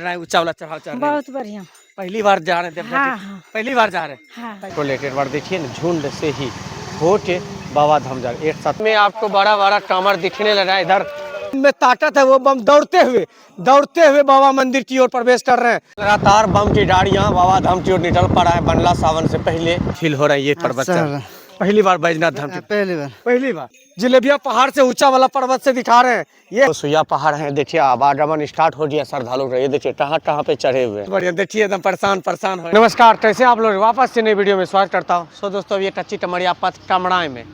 ऊंचा वाला चढ़ाव चढ़ रहे हैं। बहुत बढ़िया। पहली बार जा रहे थे। हाँ, हाँ। पहली बार जा रहे हैं। हाँ। टोलेटेड बार देखिए ना, झुंड से ही होके बाबा धाम जा रहे एक साथ में। आपको बड़ा बड़ा टामर दिखने लगा है इधर में, ताकत है वो बम दौड़ते हुए बाबा मंदिर की ओर प्रवेश कर रहे हैं। लगातार बम की गाड़ियां बाबा धाम की ओर निकल पड़ा है। बंडला सावन से पहले फील हो रहा है ये पर्वत। पहली बार बैजनाथ धाम की पहली बार जलेबिया पहाड़ से ऊंचा वाला पर्वत से दिखा रहे हैं। ये तो सुइया पहाड़ है। देखिए आवागमन स्टार्ट हो गया श्रद्धालु का। ये देखिए कहाँ पे चढ़े हुए हैं। बढ़िया देखिए एकदम परेशान हो। नमस्कार, कैसे आप लोग, वापस से नई वीडियो में स्वागत करता हूँ। सो दोस्तों, ये कच्ची टमरिया पथ टमराए में,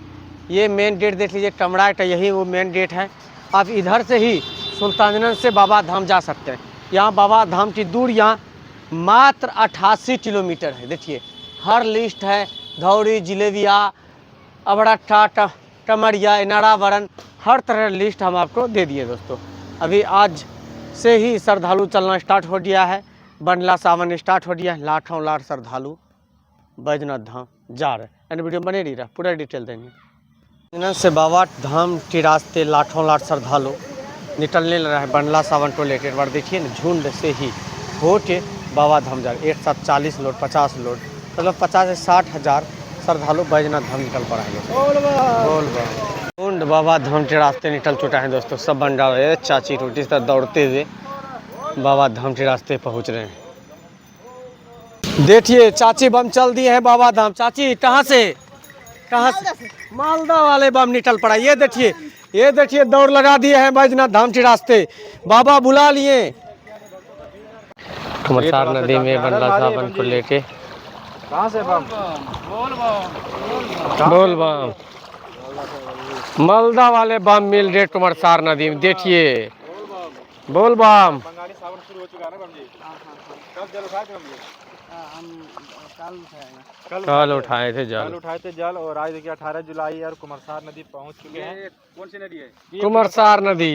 ये मेन गेट देख लीजिए। टमराए का यही वो मेन गेट है। आप इधर से ही सुल्तानगंज से बाबा धाम जा सकते हैं। यहाँ बाबा धाम की दूरियाँ मात्र 88 किलोमीटर है। देखिए हर लिस्ट है, धौरी, जिलेबिया, अबड़ा, टमरिया, नारावरण, हर तरह लिस्ट हम आपको दे दिए दोस्तों। अभी आज से ही श्रद्धालु चलना स्टार्ट हो गया है। बंडला सावन स्टार्ट हो गया है। लाखों लाख श्रद्धालु बैजनाथ धाम जा रहे हैं। वीडियो बने रही रहा, पूरा डिटेल देंगे। इन्होंने से बाबा धाम के रास्ते लाखों लाख श्रद्धालु निकलने लगा है। बंडला सावन को लेकर बार देखिए ना, झुंड से ही होके बाबा धाम जा रहे। एक साथ 40 लोड 50 लोड, मतलब 50 से 60 हज़ार श्रद्धालु बैजनाथ धाम निकल पड़ेंगे। झुंड बाबा धाम के रास्ते निकल चुका है दोस्तों। सब बंडा चाची रोटी से दौड़ते हुए बाबा धाम के रास्ते पहुंच रहे हैं। देखिए चाची बम चल दिए हैं बाबा धाम। चाची कहाँ से मालदा वाले बम निकल पड़ा। ये देखिए दौड़ लगा दिए हैं बैजनाथ धाम के रास्ते। बाबा बुला लिए। कुमारसार नदी में बंडला सावन को लेके कहाँ से बम? बोल बम मालदा वाले बम मिल रहे कुमारसार नदी में। देखिए बोल बम। बंगाली सावन शुरू हो चुका है ना बम जी? कब जल उठाए थे हम लोग? कल उठाए थे जल। और आज देखिए 18 जुलाई और कुमारसार नदी पहुंच चुके हैं। कौन सी नदी है? कुमारसार नदी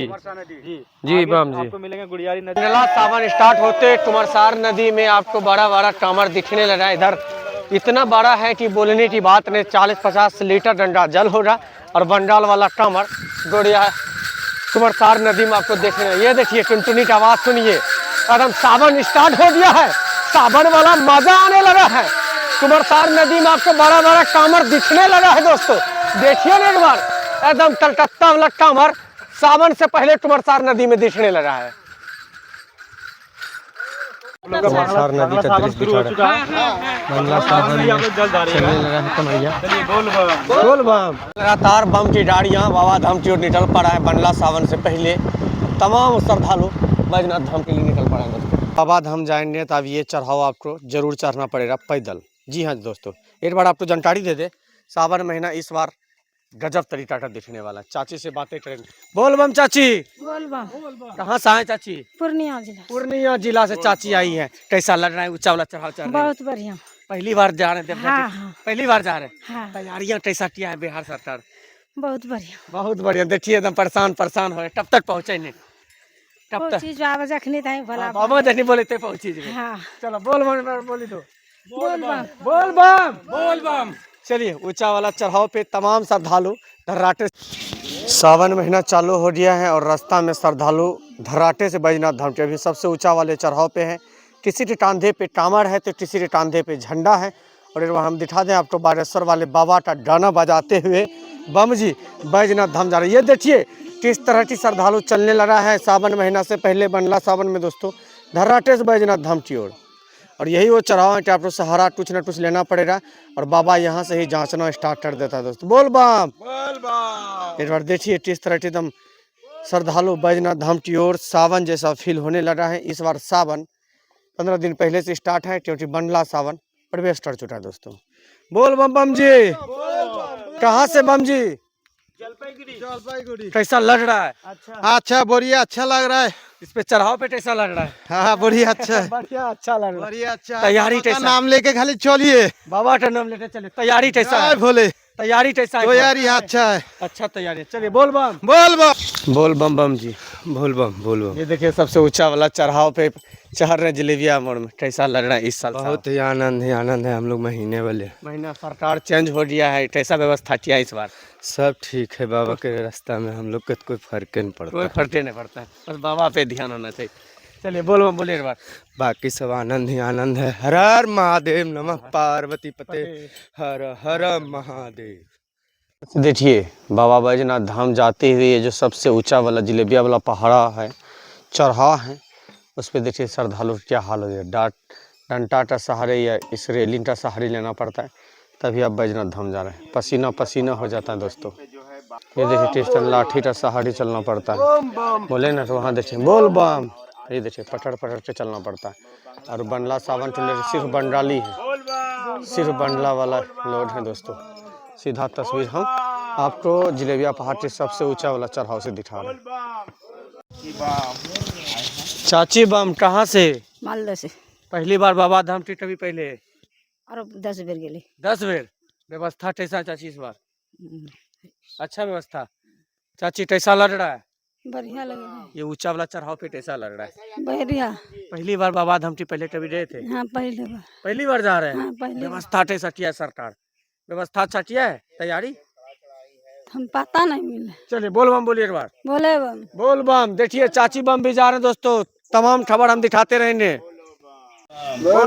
जी बम जी। आपको मिलेंगे गुड़ियारी नदी। बंडला सावन स्टार्ट होते कुमारसार नदी में आपको बड़ा बड़ा टामर दिखने लगा है। इधर इतना बड़ा है कि बोलने की बात नहीं। 40-50 लीटर डंडा जल होगा और बंडाल वाला टामर गोड़िया कुमारसार नदी में आपको देखने। ये देखिए टुनटुनी की आवाज़ सुनिए। एकदम सावन स्टार्ट हो गया है। सावन वाला मजा आने लगा है। कुमारसार नदी में आपको बड़ा बड़ा टामर दिखने लगा है दोस्तों। देखिए ना एक बार, एकदम कलकत्ता वाला टामर सावन से पहले कुमारसार नदी में दिखने लगा है। कुमारसार नदी का दृश्य दिखा रहा है। बंडला सावन चलने लगा है कमरिया। बोल बम। लगातार बम की गाड़ियां बाबा धाम की ओर निकल पड़ा है। बंडला सावन से पहले तमाम श्रद्धालु बैजनाथ धाम के लिए निकल पड़ा है दोस्तों। बाबा धाम जाएंगे तो अब ये चढ़ाव आपको जरूर चढ़ना पड़ेगा पैदल। जी हाँ दोस्तों, एक बार आपको जानकारी दे दे, सावन महीना इस बार गजब तरीका का दिखने वाला। चाची से बातें करेंगे। बोल बम चाची। बोल बम। कहाँ से आए चाची? पूर्णिया जिला से चाची आई है। कैसा लग रहा है ऊंचा वाला चढ़ाव चढ़ रहे हैं? बहुत बढ़िया। पहली बार जा रहे थे। हाँ, हाँ। पहली बार जा रहे हैं। हाँ। तैयारियां कैसा किया है बिहार सरकार? बहुत बढ़िया। बहुत बढ़िया। देखिए एकदम परेशान हो। कब तक पहुँचे नहीं? कब तक? बाबा जनी बोले थे पहुँची। हाँ। चलो बोल बम बोली तो। बोल बम। चलिए ऊंचा वाला चढ़ाव पे तमाम श्रद्धालु धर्राटे। सावन महीना चालू हो गया है और रास्ता में श्रद्धालु धर्राटे से बैजनाथ धाम के अभी सबसे ऊंचा वाले चढ़ाव पे है। किसी के कांधे पे टामर है तो किसी के कांधे पे झंडा है। और एक बार हम दिखा दें आपको, बागेश्वर वाले बाबा का गाना बजाते हुए बम जी बैजनाथ धाम जा रहे हैं। ये देखिए किस तरह की श्रद्धालु चलने लगा है सावन महीना से पहले बंडला सावन में दोस्तों, धर्राटे से बैजनाथ धाम की ओर। और यही वो चढ़ाव है कि आपको सहारा कुछ न कुछ लेना पड़ेगा और बाबा यहाँ से ही जांचना स्टार्ट कर देता है दोस्तों। बोल बम। एक बार देखिए किस तरह के एकदम श्रद्धालु बैजनाथ धाम की ओर सावन जैसा फील होने लगा है। इस बार सावन 15 दिन पहले से स्टार्ट है क्योंकि बंडला सावन प्रवेश कर चुका है दोस्तों। बोल बम बम जी। कहाँ से बम जी? जलपाईगुड़ी। कैसा लग रहा है? अच्छा बढ़िया, अच्छा लग रहा है। इस पे चढ़ाव पे कैसा लग रहा है? हाँ बढ़िया, अच्छा है। बढ़िया अच्छा लग रहा है। बढ़िया अच्छा। तैयारी बाबा का कैसा? नाम लेके खाली चलिए। बाबा का नाम लेते चले। तैयारी कैसा है? भोले। तैयारी कैसा है? तैयारी अच्छा है। अच्छा तैयारी। चलिए बोल बम। बोल बम बम जी। बोल बम। ये देखिए सबसे ऊंचा वाला चढ़ाव पे चढ़ रहे जलेबिया मोड़ में। कैसा लग रहा है इस साल? बहुत ही आनंद है। हम लोग महीना सरकार चेंज हो गया है। कैसा व्यवस्था किया इस बार? सब ठीक है। बाबा के रास्ता में हम लोग का कोई फर्क नहीं पड़ता। कोई फर्क नहीं पड़ता है, बस बाबा पे ध्यान होना चाहिए। चलिए बोल बम बोलिए एक बार। बाकी सब आनंद ही आनंद है। हर हर महादेव, नमः पार्वती पते, हर हर महादेव। देखिए बाबा बैजनाथ धाम जाते हुए ये जो सबसे ऊंचा वाला जिलेबिया वाला पहाड़ा है, चढ़ावा है, उस पर देखिए श्रद्धालु क्या हाल हो गया। डंटा का सहारे या इस रेलिंग का सहारे लेना पड़ता है, तभी आप बैजनाथ धाम जा रहे हैं। पसीना पसीना हो जाता है दोस्तों। ये देखिए टेस्टन लाठी का सहारे चलना पड़ता है। बोले ना तो वहाँ देखिए बोल बम, ये देखिए पटड़ पटड़ के चलना पड़ता है। और बंडला सावन तो सिर्फ बंडाली है, सिर्फ बंडला वाला लोड है दोस्तों। सीधा तस्वीर हम आपको जिलेबिया पहाड़ के सबसे ऊंचा वाला चढ़ाव से दिखा रहे हैं। चाची बम कहाँ से? मालदा से। पहली बार बाबा धाम की कभी पहले? और 10 बेर गेले। 10 बेर। व्यवस्था कैसा चाची इस बार? अच्छा व्यवस्था। चाची कैसा लग रहा है? बढ़िया लगे। ये ऊंचा वाला चढ़ाव पे कैसा लग रहा है? बढ़िया। पहली बार बाबा धाम की पहले कभी गए थे? हाँ पहले बार। पहली बार जा रहे हैं? हाँ पहले। व्यवस्था कैसा किया है सरकार? व्यवस्था अच्छा किया है? तैयारी हम पता नहीं मिले। चलिए बोल बम बोलिए एक बार। बोले बम। बोल बम। देखिए चाची बम भी जा रहे हैं दोस्तों। तमाम खबर हम दिखाते रहेंगे।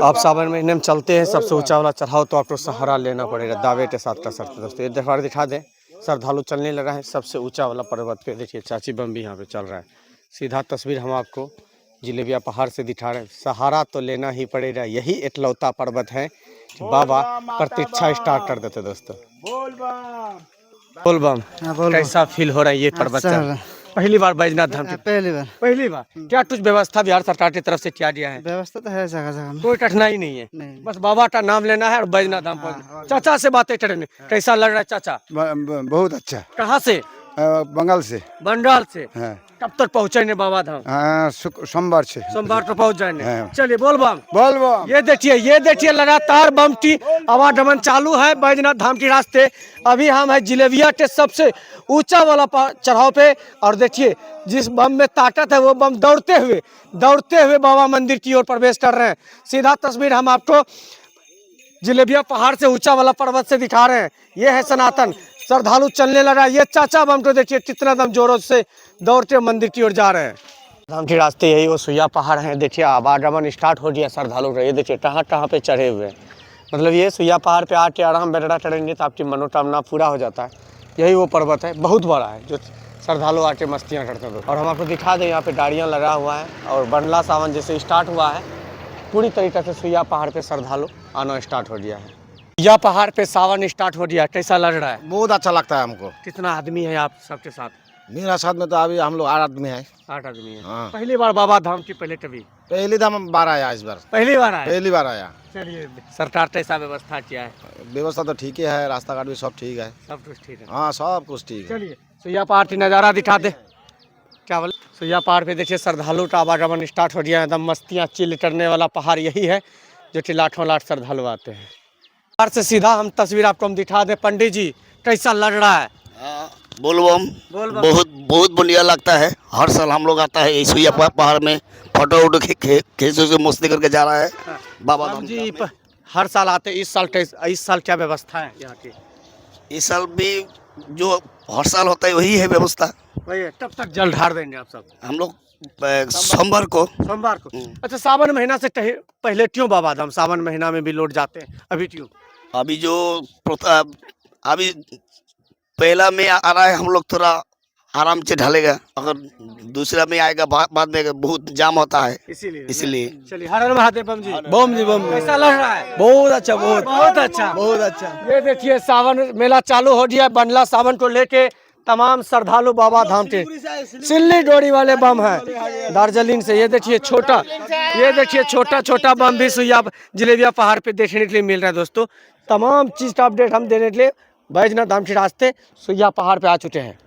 आप सावन महीने में चलते हैं, सबसे ऊंचा वाला चढ़ाव तो आपको सहारा लेना पड़ेगा दावे के साथ का सर दोस्तों। ये दफार दिखा दें, श्रद्धालु चलने लगा है सबसे ऊंचा वाला पर्वत पे। देखिए चाची बम भी यहाँ पे चल रहा है। सीधा तस्वीर हम आपको जिलेबिया पहाड़ से दिखा रहे हैं। सहारा तो लेना ही पड़ेगा, यही एकलौता पर्वत है कि बाबा प्रतीक्षा स्टार्ट कर देते दोस्तों। बोल बम। कैसा फील हो रहा है ये पर्वत चढ़? पहली बार बैजनाथ धाम की? पहली बार। क्या कुछ व्यवस्था बिहार सरकार की तरफ से क्या दिया है? व्यवस्था तो है जगह जगह, कोई कठिनाई नहीं है, बस बाबा का नाम लेना है और बैजनाथ धाम पहुंचना। चाचा से बातें करेंगे, कैसा लग रहा है चाचा? बहुत अच्छा। कहाँ से? बंगाल से। बंगाल से। हाँ। कब तक पहुँचेंगे बाबा धाम? सोमवार से। सोमवार को पहुँच जाएंगे। हाँ। चलिए बोल बम। बोल बम। ये देखिए लगातार बम की आवागमन चालू है बैजनाथ धाम के रास्ते। अभी हम है जिलेबिया के सबसे ऊंचा वाला चढ़ाव पे, और देखिए जिस बम में ताकत है वो बम दौड़ते हुए बाबा मंदिर की ओर प्रवेश कर रहे हैं। सीधा तस्वीर हम आपको जिलेबिया पहाड़ से ऊंचा वाला पर्वत से दिखा रहे हैं। ये है सनातन। श्रद्धालु चलने लगा। ये चाचा बम तो देखिए कितना दम जोरों से दौड़ते मंदिर की ओर जा रहे हैं। धाम के रास्ते यही वो सुइया पहाड़ है। देखिए आवागमन स्टार्ट हो गया श्रद्धालु का। ये देखिए कहाँ पे चढ़े हुए हैं। मतलब ये सुइया पहाड़ पे आके आराम बेड़ा चढ़ेंगे तो आपकी मनोकामना पूरा हो जाता है। यही वो पर्वत है, बहुत बड़ा है, जो श्रद्धालु आके मस्तियाँ करते हैं। और हम आपको दिखा दें यहाँ पे गाड़ियाँ लगा हुआ है, और बंडला सावन जैसे स्टार्ट हुआ है पूरी तरीके से सुइया पहाड़ पे श्रद्धालु आना स्टार्ट हो गया है। सुइया पहाड़ पे सावन स्टार्ट हो गया, कैसा लग रहा है? बहुत अच्छा लगता है हमको। कितना आदमी है आप सबके साथ? मेरा साथ में तो अभी हम लोग 8 आदमी है। 8 आदमी है। हाँ। पहली बार बाबा धाम की पहले कभी? पहली धाम बार आया इस बार। पहली बार आया? पहली बार आया। चलिए सरकार कैसा व्यवस्था किया है? व्यवस्था तो ठीक ही है, रास्ता घाट भी सब ठीक है। सब कुछ ठीक है। हाँ सब कुछ ठीक है। चलिए सुइया पहाड़ की नज़ारा दिखा दे। क्या बोले? सुइया पहाड़ पे देखिए श्रद्धालु का आवागमन स्टार्ट हो गया है। एकदम मस्तियाँ चिल करने वाला पहाड़ यही है जो कि लाखों लाख श्रद्धालु आते हैं। पहाड़ से सीधा हम तस्वीर आपको हम दिखा दें। पंडित जी कैसा लग रहा है? बोल बम। बहुत बढ़िया लगता है। हर साल हम लोग आता है सुइया पहाड़ में, फोटो वोटो खींच मस्ती करके जा रहा है बाबा धाम जी। हर साल आते हैं, इस साल क्या व्यवस्था है यहाँ की? इस साल भी जो हर साल होता है वही है व्यवस्था। वही कब तक जल ढार देंगे आप सब? हम लोग सोमवार को। अच्छा सावन महीना से पहले क्यों बाबा धाम सावन महीना में भी लौट जाते हैं, अभी क्यों? अभी जो अभी पहला में आ रहा है, हम लोग थोड़ा आराम से ढलेगा। अगर दूसरा में आएगा बाद में बहुत जाम होता है, इसीलिए। चलिए हर हर महादेव बम जी। बम जी बम। कैसा लग रहा है? बहुत अच्छा, बहुत अच्छा, बहुत अच्छा। ये देखिए सावन मेला चालू हो गया। बंडला सावन को लेके तमाम श्रद्धालु बाबा धाम के सिल्ली डोरी वाले बम है दार्जिलिंग से। ये देखिए छोटा छोटा बम भी सुइया जिलेबिया पहाड़ पे देखने के लिए मिल रहा है दोस्तों। तमाम चीज़ का अपडेट हम देने के लिए बैजनाथ धाम के रास्ते सुइया पहाड़ पे आ चुके हैं।